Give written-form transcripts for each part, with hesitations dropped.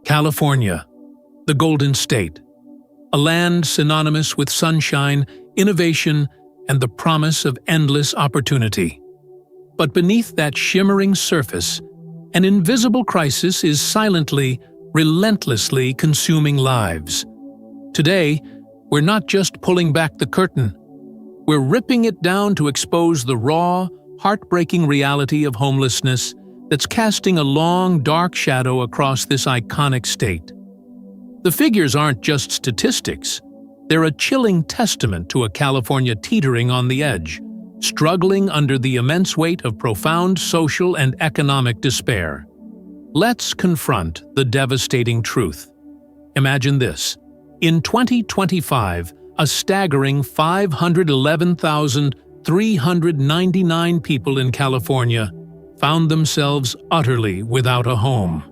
California, the Golden State, a land synonymous with sunshine, innovation, and the promise of endless opportunity. But beneath that shimmering surface, an invisible crisis is silently, relentlessly consuming lives. Today, we're not just pulling back the curtain. We're ripping it down to expose the raw, heartbreaking reality of homelessness that's casting a long, dark shadow across this iconic state. The figures aren't just statistics. They're a chilling testament to a California teetering on the edge, struggling under the immense weight of profound social and economic despair. Let's confront the devastating truth. Imagine this. In 2025, a staggering 511,399 people in California found themselves utterly without a home.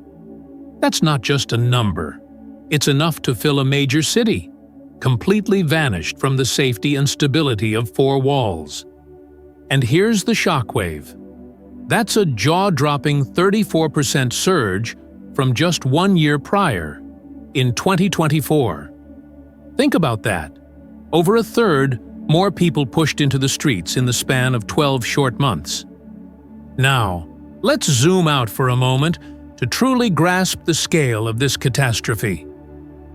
That's not just a number. It's enough to fill a major city, completely vanished from the safety and stability of four walls. And here's the shockwave. That's a jaw-dropping 34% surge from just 1 year prior, in 2024. Think about that. Over a third more people pushed into the streets in the span of 12 short months. Now, let's zoom out for a moment to truly grasp the scale of this catastrophe.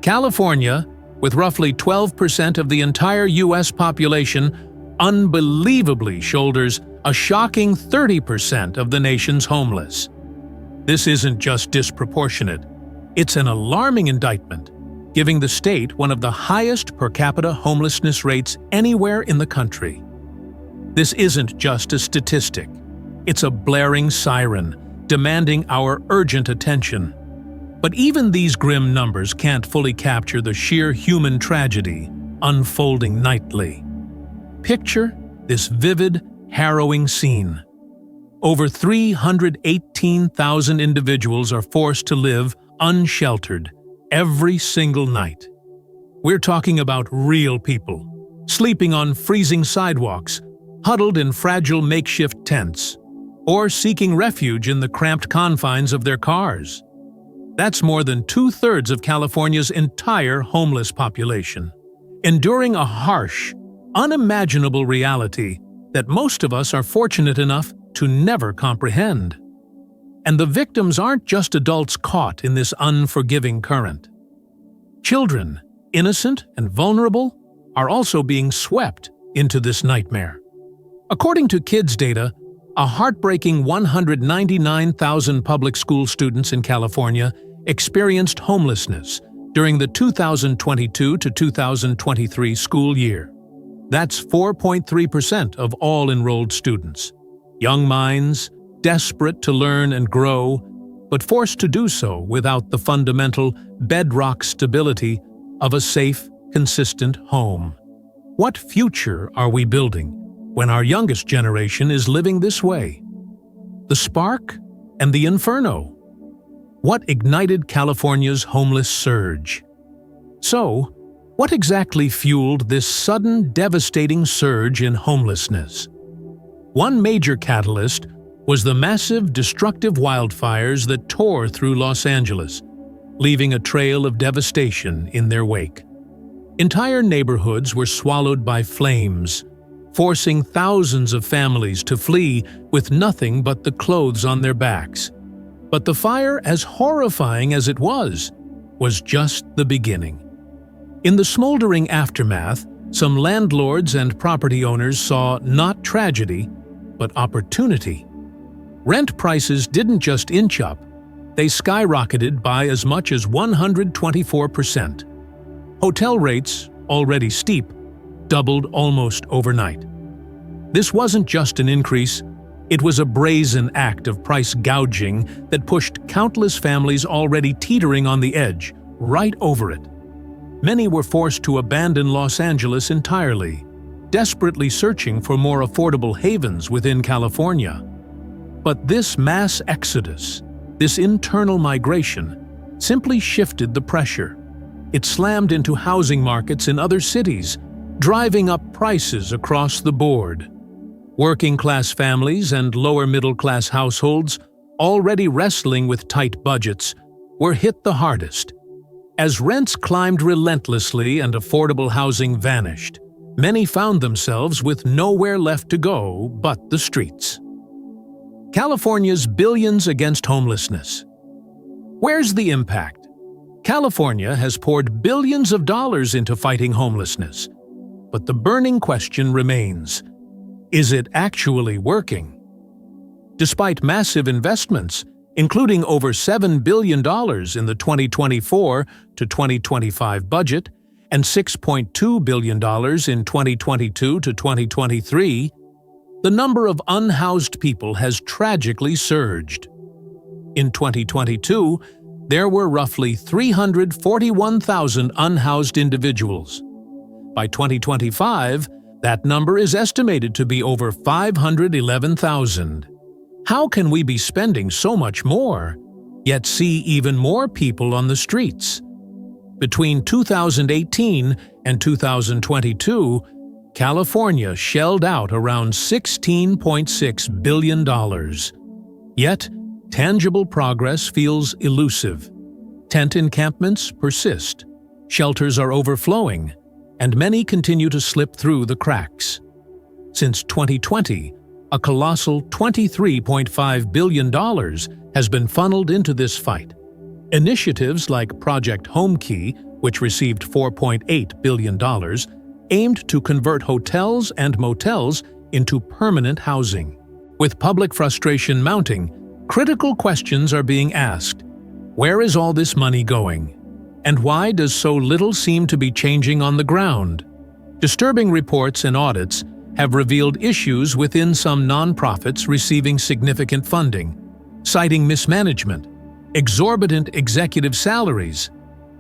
California, with roughly 12% of the entire U.S. population, unbelievably shoulders a shocking 30% of the nation's homeless. This isn't just disproportionate, it's an alarming indictment, giving the state one of the highest per capita homelessness rates anywhere in the country. This isn't just a statistic, it's a blaring siren, demanding our urgent attention. But even these grim numbers can't fully capture the sheer human tragedy unfolding nightly. Picture this vivid, harrowing scene. Over 318,000 individuals are forced to live unsheltered every single night. We're talking about real people, sleeping on freezing sidewalks, huddled in fragile makeshift tents, or seeking refuge in the cramped confines of their cars. That's more than 2/3 of California's entire homeless population, enduring a harsh, unimaginable reality that most of us are fortunate enough to never comprehend. And the victims aren't just adults caught in this unforgiving current. Children, innocent and vulnerable, are also being swept into this nightmare. According to kids' data, a heartbreaking 199,000 public school students in California experienced homelessness during the 2022 to 2023 school year. That's 4.3% of all enrolled students. Young minds, desperate to learn and grow, but forced to do so without the fundamental bedrock stability of a safe, consistent home. What future are we building when our youngest generation is living this way? The spark and the inferno. What ignited California's homeless surge? So, what exactly fueled this sudden, devastating surge in homelessness? One major catalyst was the massive, destructive wildfires that tore through Los Angeles, leaving a trail of devastation in their wake. Entire neighborhoods were swallowed by flames, forcing thousands of families to flee with nothing but the clothes on their backs. But the fire, as horrifying as it was just the beginning. In the smoldering aftermath, some landlords and property owners saw not tragedy, but opportunity. Rent prices didn't just inch up, they skyrocketed by as much as 124%. Hotel rates, already steep, doubled almost overnight. This wasn't just an increase, it was a brazen act of price gouging that pushed countless families already teetering on the edge right over it. Many were forced to abandon Los Angeles entirely, desperately searching for more affordable havens within California. But this mass exodus, this internal migration, simply shifted the pressure. It slammed into housing markets in other cities, driving up prices across the board. Working-class families and lower-middle-class households, already wrestling with tight budgets, were hit the hardest. As rents climbed relentlessly and affordable housing vanished, many found themselves with nowhere left to go but the streets. California's billions against homelessness. Where's the impact? California has poured billions of dollars into fighting homelessness. But the burning question remains: is it actually working? Despite massive investments, including over $7 billion in the 2024 to 2025 budget and $6.2 billion in 2022 to 2023, the number of unhoused people has tragically surged. In 2022, there were roughly 341,000 unhoused individuals. By 2025, that number is estimated to be over 511,000. How can we be spending so much more, yet see even more people on the streets? Between 2018 and 2022, California shelled out around $16.6 billion. Yet, tangible progress feels elusive. Tent encampments persist, shelters are overflowing, and many continue to slip through the cracks. Since 2020, a colossal $23.5 billion has been funneled into this fight. Initiatives like Project Homekey, which received $4.8 billion, aimed to convert hotels and motels into permanent housing. With public frustration mounting, critical questions are being asked. Where is all this money going? And why does so little seem to be changing on the ground? Disturbing reports and audits have revealed issues within some nonprofits receiving significant funding, citing mismanagement, exorbitant executive salaries,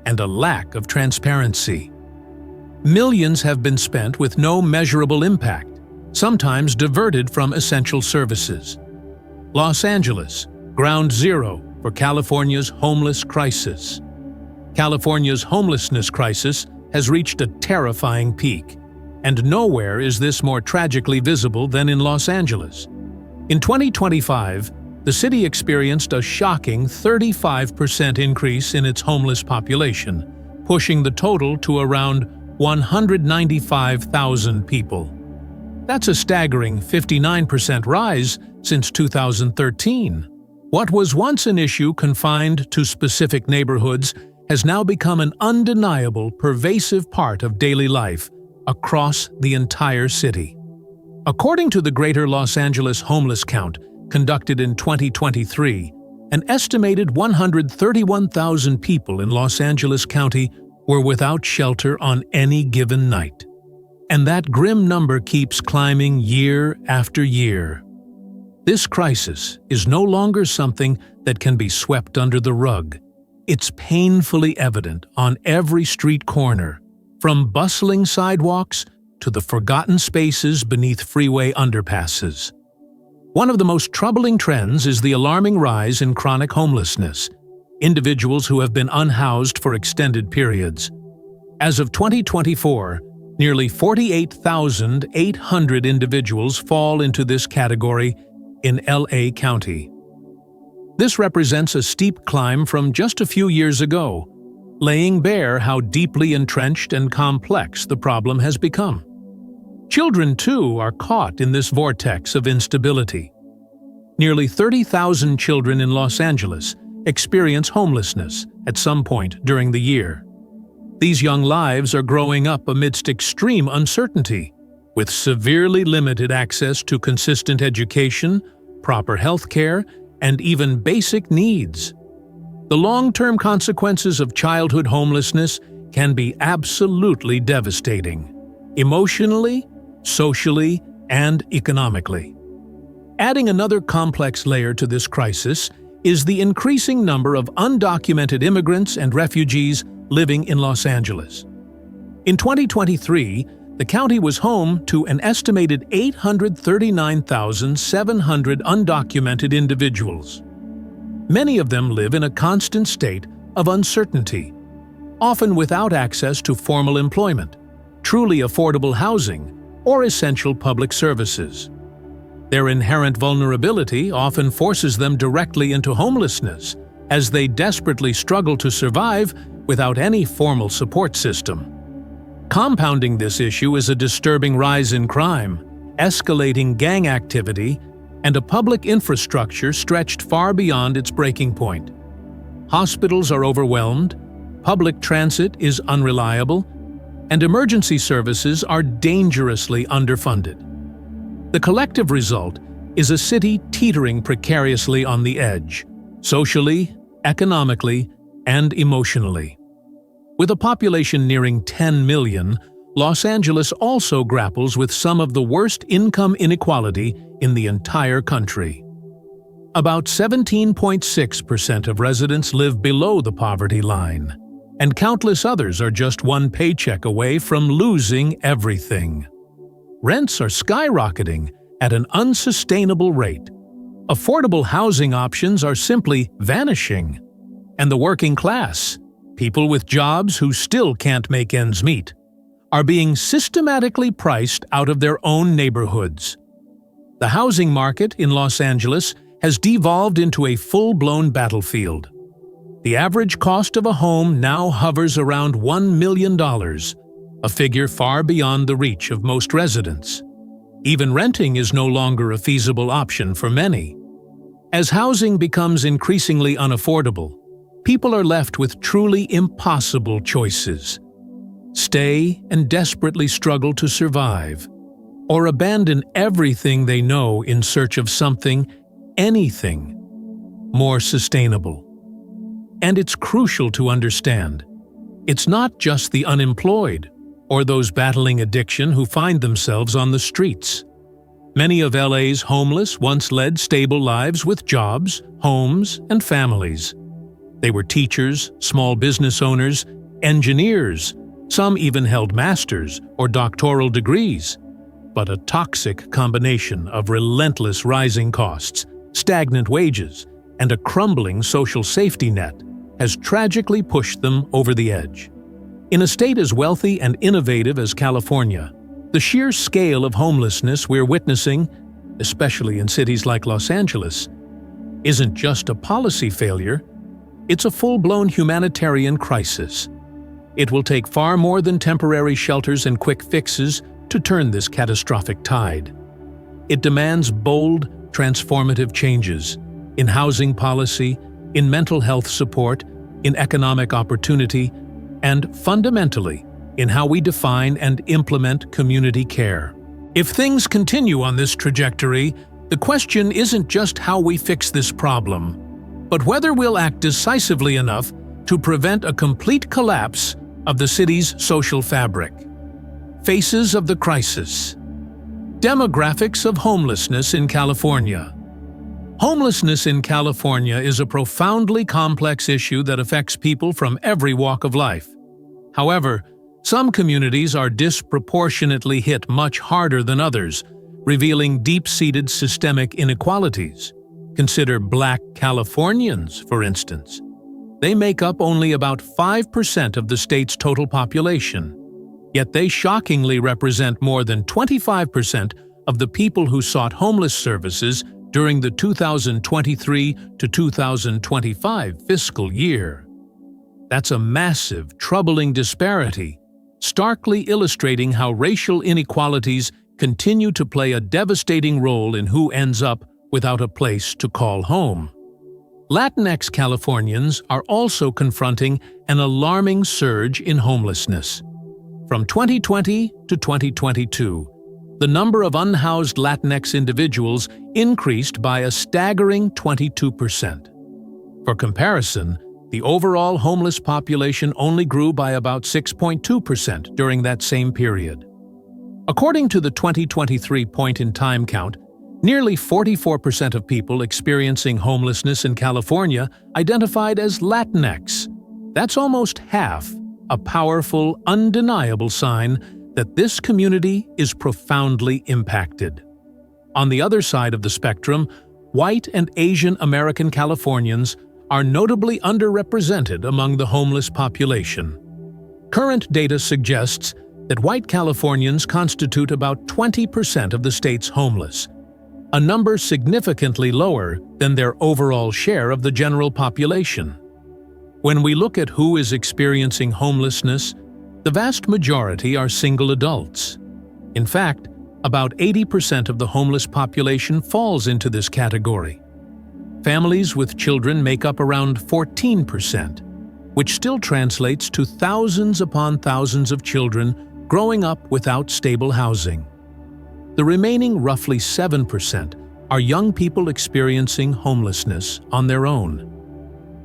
and a lack of transparency. Millions have been spent with no measurable impact, sometimes diverted from essential services. Los Angeles, ground zero for California's homeless crisis. California's homelessness crisis has reached a terrifying peak, and nowhere is this more tragically visible than in Los Angeles. In 2025, the city experienced a shocking 35% increase in its homeless population, pushing the total to around 195,000 people. That's a staggering 59% rise since 2013. What was once an issue confined to specific neighborhoods has now become an undeniable, pervasive part of daily life across the entire city. According to the Greater Los Angeles Homeless Count, conducted in 2023, an estimated 131,000 people in Los Angeles County were without shelter on any given night. And that grim number keeps climbing year after year. This crisis is no longer something that can be swept under the rug. It's painfully evident on every street corner, from bustling sidewalks to the forgotten spaces beneath freeway underpasses. One of the most troubling trends is the alarming rise in chronic homelessness, individuals who have been unhoused for extended periods. As of 2024, nearly 48,800 individuals fall into this category in LA County. This represents a steep climb from just a few years ago, laying bare how deeply entrenched and complex the problem has become. Children, too, are caught in this vortex of instability. Nearly 30,000 children in Los Angeles experience homelessness at some point during the year. These young lives are growing up amidst extreme uncertainty, with severely limited access to consistent education, proper health care, and even basic needs. The long-term consequences of childhood homelessness can be absolutely devastating, emotionally, socially, and economically. Adding another complex layer to this crisis is the increasing number of undocumented immigrants and refugees living in Los Angeles. In 2023, the county was home to an estimated 839,700 undocumented individuals. Many of them live in a constant state of uncertainty, often without access to formal employment, truly affordable housing, or essential public services. Their inherent vulnerability often forces them directly into homelessness, as they desperately struggle to survive without any formal support system. Compounding this issue is a disturbing rise in crime, escalating gang activity, and a public infrastructure stretched far beyond its breaking point. Hospitals are overwhelmed, public transit is unreliable, and emergency services are dangerously underfunded. The collective result is a city teetering precariously on the edge, socially, economically, and emotionally. With a population nearing 10 million, Los Angeles also grapples with some of the worst income inequality in the entire country. About 17.6% of residents live below the poverty line, and countless others are just one paycheck away from losing everything. Rents are skyrocketing at an unsustainable rate. Affordable housing options are simply vanishing. And the working class, people with jobs who still can't make ends meet, are being systematically priced out of their own neighborhoods. The housing market in Los Angeles has devolved into a full-blown battlefield. The average cost of a home now hovers around $1 million, a figure far beyond the reach of most residents. Even renting is no longer a feasible option for many. As housing becomes increasingly unaffordable, people are left with truly impossible choices: stay and desperately struggle to survive, or abandon everything they know in search of something, anything, more sustainable. And it's crucial to understand, it's not just the unemployed or those battling addiction who find themselves on the streets. Many of LA's homeless once led stable lives with jobs, homes, and families. They were teachers, small business owners, engineers. Some even held master's or doctoral degrees. But a toxic combination of relentless rising costs, stagnant wages, and a crumbling social safety net has tragically pushed them over the edge. In a state as wealthy and innovative as California, the sheer scale of homelessness we're witnessing, especially in cities like Los Angeles, isn't just a policy failure, it's a full-blown humanitarian crisis. It will take far more than temporary shelters and quick fixes to turn this catastrophic tide. It demands bold, transformative changes in housing policy, in mental health support, in economic opportunity, and fundamentally, in how we define and implement community care. If things continue on this trajectory, the question isn't just how we fix this problem, but whether we'll act decisively enough to prevent a complete collapse of the city's social fabric. Faces of the crisis. Demographics of homelessness in California. Homelessness in California is a profoundly complex issue that affects people from every walk of life. However, some communities are disproportionately hit much harder than others, revealing deep-seated systemic inequalities. Consider Black Californians, for instance. They make up only about 5% of the state's total population, yet they shockingly represent more than 25% of the people who sought homeless services during the 2023 to 2025 fiscal year. That's a massive, troubling disparity, starkly illustrating how racial inequalities continue to play a devastating role in who ends up without a place to call home. Latinx Californians are also confronting an alarming surge in homelessness. From 2020 to 2022, the number of unhoused Latinx individuals increased by a staggering 22%. For comparison, the overall homeless population only grew by about 6.2% during that same period. According to the 2023 point-in-time count, nearly 44% of people experiencing homelessness in California identified as Latinx. That's almost half, a powerful, undeniable sign that this community is profoundly impacted. On the other side of the spectrum, white and Asian American Californians are notably underrepresented among the homeless population. Current data suggests that white Californians constitute about 20% of the state's homeless. a number significantly lower than their overall share of the general population. When we look at who is experiencing homelessness, the vast majority are single adults. In fact, about 80% of the homeless population falls into this category. Families with children make up around 14%, which still translates to thousands upon thousands of children growing up without stable housing. The remaining roughly 7% are young people experiencing homelessness on their own.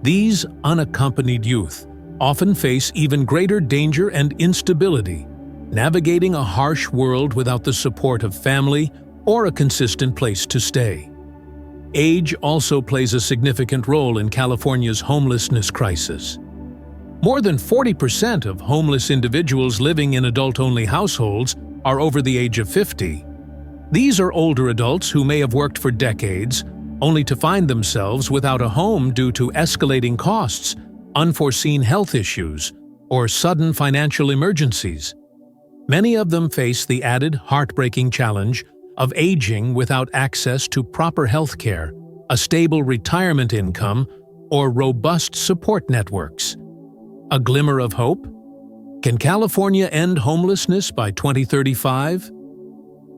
These unaccompanied youth often face even greater danger and instability, navigating a harsh world without the support of family or a consistent place to stay. Age also plays a significant role in California's homelessness crisis. More than 40% of homeless individuals living in adult-only households are over the age of 50. These are older adults who may have worked for decades, only to find themselves without a home due to escalating costs, unforeseen health issues, or sudden financial emergencies. Many of them face the added heartbreaking challenge of aging without access to proper health care, a stable retirement income, or robust support networks. A glimmer of hope? Can California end homelessness by 2035?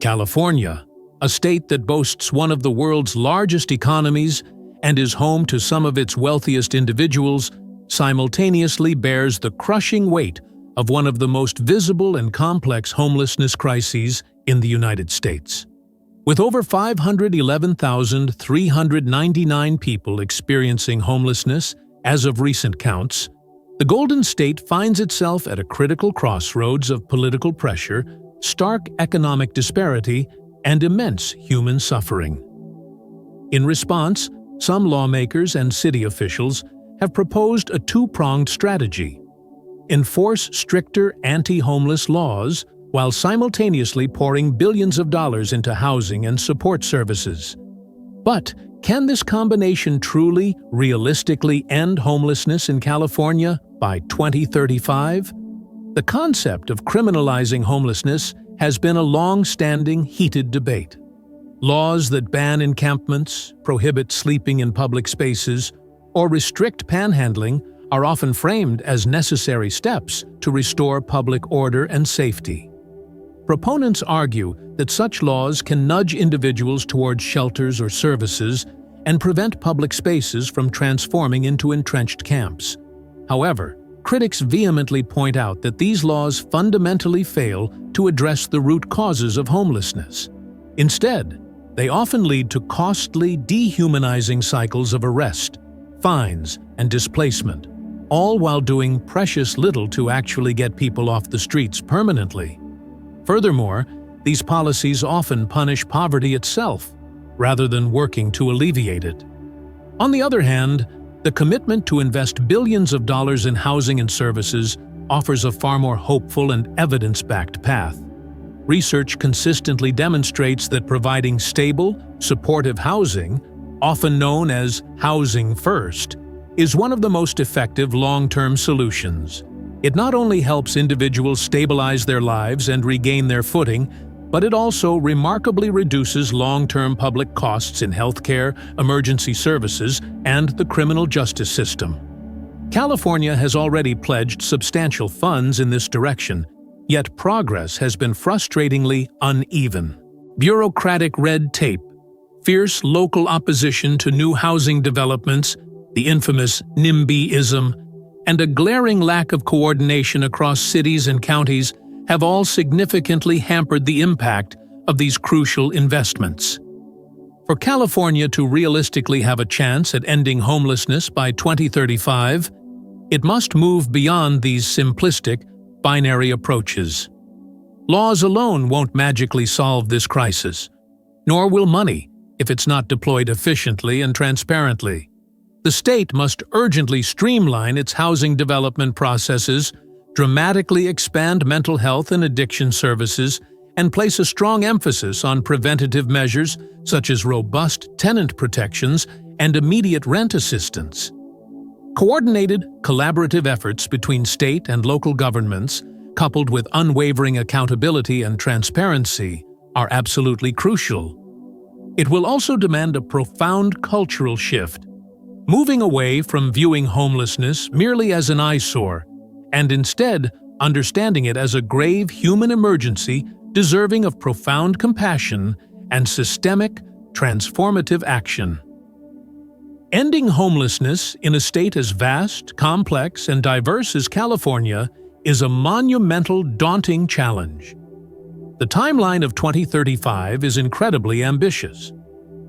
California, a state that boasts one of the world's largest economies and is home to some of its wealthiest individuals, simultaneously bears the crushing weight of one of the most visible and complex homelessness crises in the United States. With over 511,399 people experiencing homelessness as of recent counts, the Golden State finds itself at a critical crossroads of political pressure, stark economic disparity, and immense human suffering. In response, some lawmakers and city officials have proposed a two-pronged strategy: enforce stricter anti-homeless laws while simultaneously pouring billions of dollars into housing and support services. But can this combination truly, realistically end homelessness in California by 2035? The concept of criminalizing homelessness has been a long-standing, heated debate. Laws that ban encampments, prohibit sleeping in public spaces, or restrict panhandling are often framed as necessary steps to restore public order and safety. Proponents argue that such laws can nudge individuals towards shelters or services and prevent public spaces from transforming into entrenched camps. However, critics vehemently point out that these laws fundamentally fail to address the root causes of homelessness. Instead, they often lead to costly, dehumanizing cycles of arrest, fines, and displacement, all while doing precious little to actually get people off the streets permanently. Furthermore, these policies often punish poverty itself, rather than working to alleviate it. On the other hand, the commitment to invest billions of dollars in housing and services offers a far more hopeful and evidence-backed path. Research consistently demonstrates that providing stable, supportive housing, often known as housing first, is one of the most effective long-term solutions. It not only helps individuals stabilize their lives and regain their footing, but it also remarkably reduces long-term public costs in healthcare, emergency services, and the criminal justice system. California has already pledged substantial funds in this direction, yet progress has been frustratingly uneven. Bureaucratic red tape, fierce local opposition to new housing developments, the infamous NIMBYism, and a glaring lack of coordination across cities and counties have all significantly hampered the impact of these crucial investments. For California to realistically have a chance at ending homelessness by 2035, it must move beyond these simplistic, binary approaches. Laws alone won't magically solve this crisis, nor will money if it's not deployed efficiently and transparently. The state must urgently streamline its housing development processes, dramatically expand mental health and addiction services, and place a strong emphasis on preventative measures such as robust tenant protections and immediate rent assistance. Coordinated, collaborative efforts between state and local governments, coupled with unwavering accountability and transparency, are absolutely crucial. It will also demand a profound cultural shift, moving away from viewing homelessness merely as an eyesore, and instead understanding it as a grave human emergency deserving of profound compassion and systemic, transformative action. Ending homelessness in a state as vast, complex, and diverse as California is a monumental, daunting challenge. The timeline of 2035 is incredibly ambitious.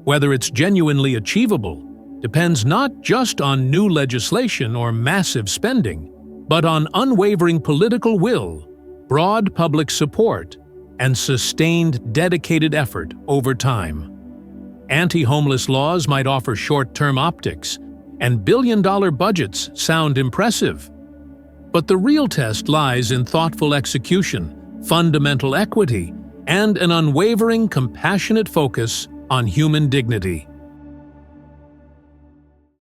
Whether it's genuinely achievable depends not just on new legislation or massive spending, but on unwavering political will, broad public support, and sustained, dedicated effort over time. Anti-homeless laws might offer short-term optics, and billion-dollar budgets sound impressive. But the real test lies in thoughtful execution, fundamental equity, and an unwavering, compassionate focus on human dignity.